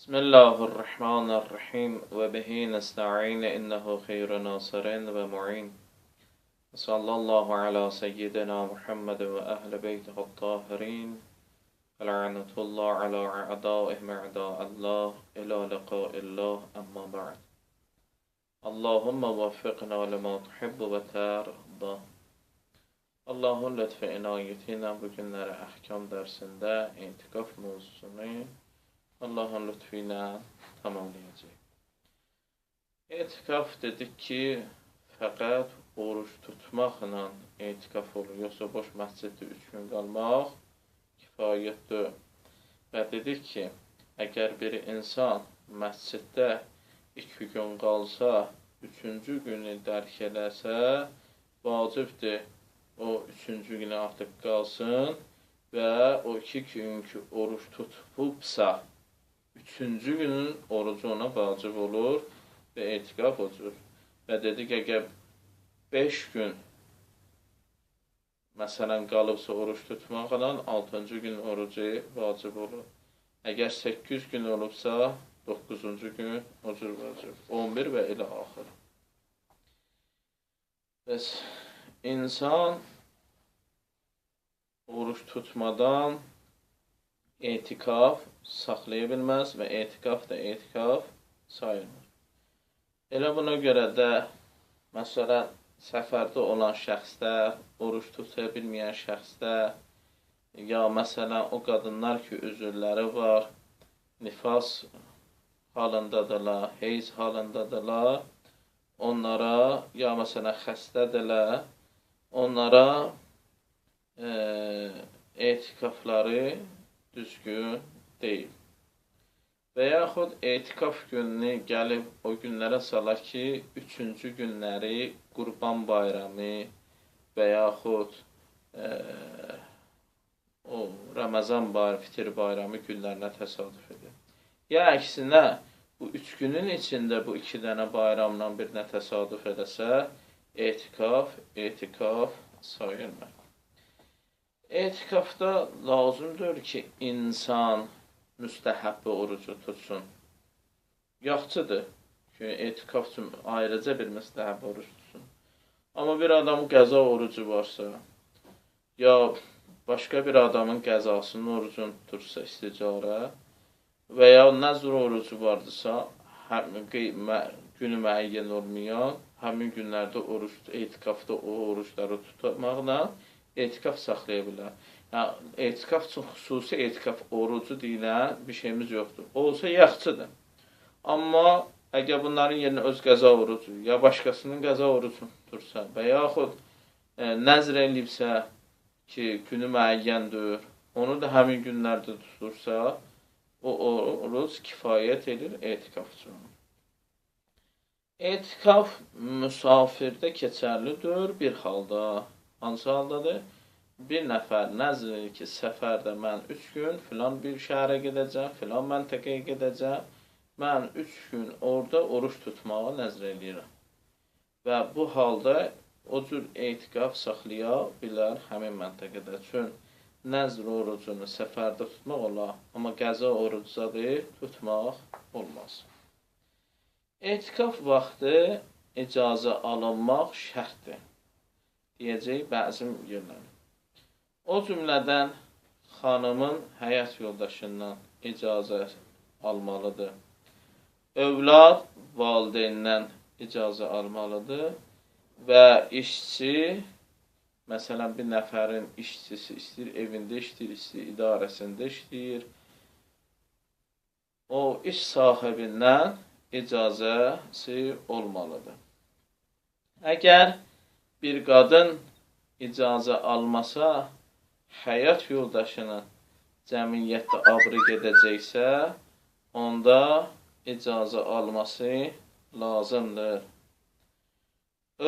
Bismillahirrahmanirrahim ve bihi nesta'in innehu xeyru nasirin ve mu'in. Sallallahu ala seyyidina Muhammed ve ehli beytihi tahirin. La'netullah ala a'daihim a'da'allah ila liqa'illah amma ba'd. Allahumma vaffiqna lima tuhibbu ve tarda. Allah'ın lütfu inayetiyle bu günləri əhkam dərsində intikaf mövzusunu Allah'ın lütfuyla tamamlayacaq. Etikaf dedik ki, fəqət oruç tutmaqla etikaf olur. Yoxsa boş məsciddə 3 gün qalmaq kifayətdir. Və dedik ki, əgər bir insan məsciddə 2 gün qalsa, 3-cü günü dərk eləsə, vacibdir o 3-cü günü artıq qalsın və o 2 günkü oruç tutubsa, 3-cü günün orucu ona vacib olur və etikaf olur. Və dedik, əgər 5 gün məsələn qalıbsa oruç tutmaqla 6-cı gün orucu vacib olur. Əgər 8 gün olubsa 9-cu gün orucu vacib. 11 və ilə axır. Bəs insan oruç tutmadan etikaf saxlaya bilməz və etikaf da etikaf sayılmır. Elə buna görə də, məsələn, səfərdə olan şəxslər, oruç tuta bilməyən şəxslər, ya məsələn, o qadınlar ki, üzürləri var, nifas halındadırlar, heyz halındadırlar, onlara, ya məsələn, xəstədirlər, onlara etikafları düzgün deyil. Və yaxud etikaf gününü gəlib o günlərə salar ki, 3-cü günləri Qurban bayramı və yaxud o Ramazan bayramı, fitir bayramı günlərinə təsadüf edir. Ya əksinə, bu 3 günün içində bu 2 dənə bayramdan birinə təsadüf edəsə, etikaf sayılmır. Etikafda lazımdır ki, insan müstəhəbbi orucu tutsun. Yaxçıdır ki, etikaf üçün ayrıca bir müstəhəbbi oruç tutsun. Amma bir adamın qəza orucu varsa, ya başqa bir adamın qəzasının orucunu tutursa isticarə və ya nəzr orucu vardırsa, günü müəyyən olmayan, həmin günlərdə etikafda o oruçları tutmaqla etikaf saxlaya bilər. Yəni, etikaf üçün xüsusi etikaf orucu deyilən bir şeyimiz yoxdur. Olsa yaxçıdır. Amma əgər bunların yerinə öz qəza orucu, ya başqasının qəza orucunu tutursa və yaxud nəzr eləyibsə ki, günü müəyyəndir, onu da həmin günlərdə tutursa, o oruc kifayət edir etikaf üçün. Etikaf müsafirdə keçərlidir bir halda. Hansı haldadır? Bir nəfər nəzr edir ki, səfərdə mən 3 gün filan bir şəhərə gedəcəm, filan məntəqəyə gedəcəm, mən 3 gün orada oruç tutmağa nəzr edirəm. Və bu halda o cür etikaf saxlaya bilər həmin məntəqədə. Çünki nəzr orucunu səfərdə tutmaq olar, amma qəza orucadır tutmaq olmaz. Etikaf vaxtı icazə alınmaq şərtdir. Deyəcək bəzi yerləri. O cümlədən xanımın həyat yoldaşından icazə almalıdır. Övlad valideyndən icazə almalıdır və işçi, məsələn, bir nəfərin işçisi istəyir, evində işləyir, istəyir, idarəsində işləyir. O, iş sahibindən icazəsi olmalıdır. Əgər bir qadın icazə almasa, həyat yoldaşının cəmiyyətdə abri gedəcəksə, onda icazə alması lazımdır.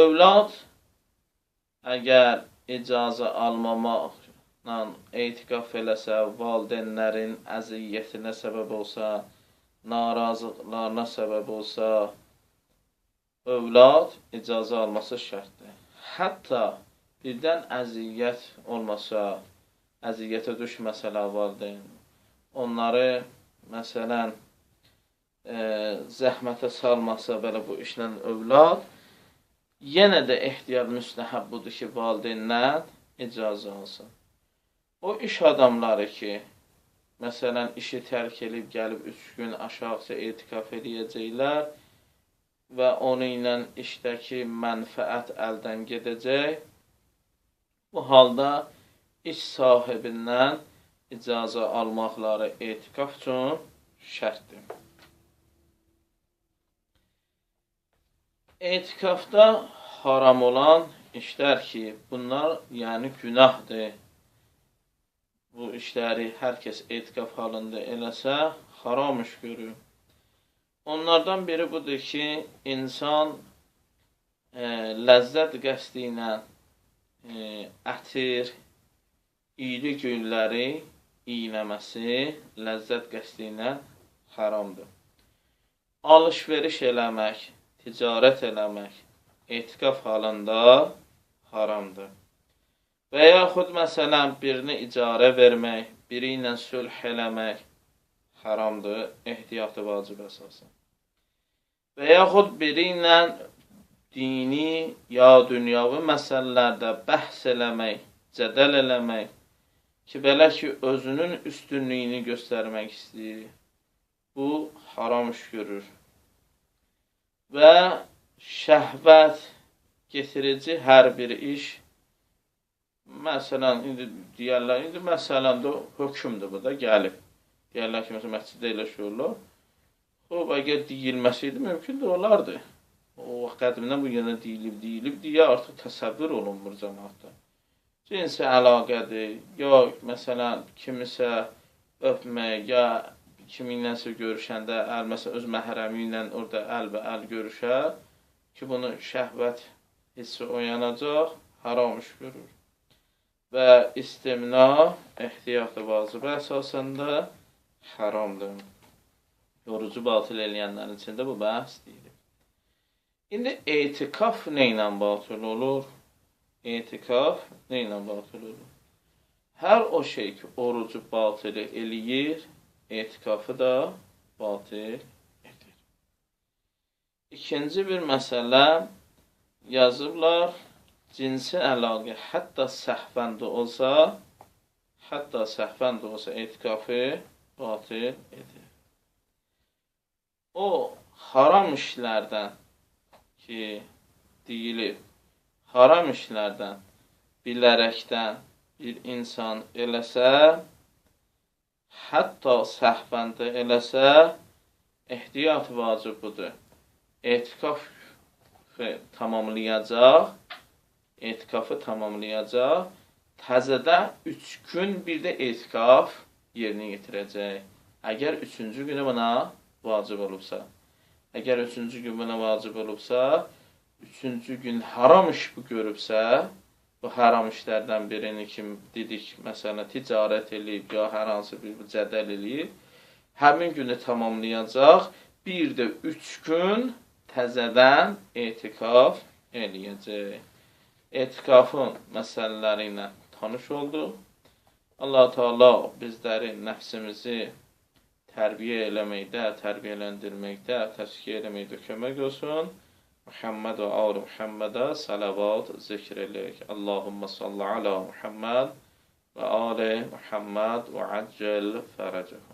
Övlad əgər icazə almamaqla etikaf eləsə, valideynlərin əziyyətinə səbəb olsa, narazılıqlarına səbəb olsa, övlad icazə alması şərtdir. Hətta birdən əziyyət olmasa, əziyyətə düşməsələr valideyn, onları, məsələn, zəhmətə salmasa belə bu işlə övlad, yenə də ehtiyat müstəhəb budur ki, valideynlər icazə alsın. O iş adamları ki, məsələn, işi tərk edib, gəlib 3 gün aşağısı etikaf edəcəklər və onu ilə işdəki mənfəət əldən gedəcək, bu halda iş sahibindən icazə almaqları etikaf üçün şərtdir. Etikafda haram olan işlər ki, bunlar yəni günahdır. Bu işləri hər kəs etikaf halında eləsə, haram iş görür. Onlardan biri budur ki, insan ləzzət qəsdi ilə ətir, iyli gülləri iyləməsi ləzzət qəsdi ilə haramdır. Alış-veriş eləmək, ticarət eləmək etikaf halında haramdır. Və yaxud məsələn birini icarə vermək, biri ilə sülh eləmək haramdır, ehtiyatı vacib əsasən. Və yaxud biri ilə dini ya dünyavi məsələlərdə bəhs eləmək, cədəl eləmək ki, belə ki, özünün üstünlüyünü göstərmək istəyir. Bu haram iş görür. Və şəhvət getirici hər bir iş, məsələn, indi deyərlər, məsələn də hökmdür bu da, gəlib. Deyərlər ki, məsələn, məsciddə elə şey olur. O, əgər deyilməsiydi, mümkündür, olardı. O, qədimdən bu yana deyilib, deyə artıq təsəvvür olunmur cəmaatda. Cinsi əlaqədir, ya məsələn, kimisə öpmək, ya kiminləsə görüşəndə, məsələn, öz məhrəmi ilə orada əl görüşər ki, bunu şəhvət hissi oyanacaq, haram iş görür. Və istimna, ehtiyatı vacibə əsasında haramdır. Yorucu batıl eləyənlərin içində bu bəhs deyilir. İndi etikaf nə ilə batıl olur? Etikaf nə ilə batıl olur? Hər o şey ki, orucu batıl eləyir, etikafı da batıl edir. İkinci bir məsələ yazıblar, cinsi əlaqə hətta səhvən də olsa etikafı batıl edir. O haram işlərdən ki, deyilib, haram işlərdən bilərəkdən bir insan eləsə, hətta səhvəndə eləsə, ehtiyat vacib budur. Etikafı tamamlayacaq, təzədə 3 gün bir də etikaf yerinə yetirəcək. Əgər 3-cü günü buna vacib olubsa. Əgər 3-cü gün buna vacib olubsa, 3-cü gün haram iş bu görübsə, bu haram işlərdən birini kim dedik, məsələn, ticarət eləyib, ya hər hansı bir cədəl eləyib, həmin günü tamamlayacaq, bir də 3 gün təzədən etikaf eləyəcək. Etikafın məsələləri ilə tanış olduq. Allah-u Teala bizləri nəfsimizi tərbiyə eləməkdə, tərbiyələndirməkdə, təskiyə eləməkdə kömək olsun. Muhammed və ali Muhammedə salavat zikr eləyək. Allahumma salli ala Muhammed və ali Muhammed və accel fərəcəhu.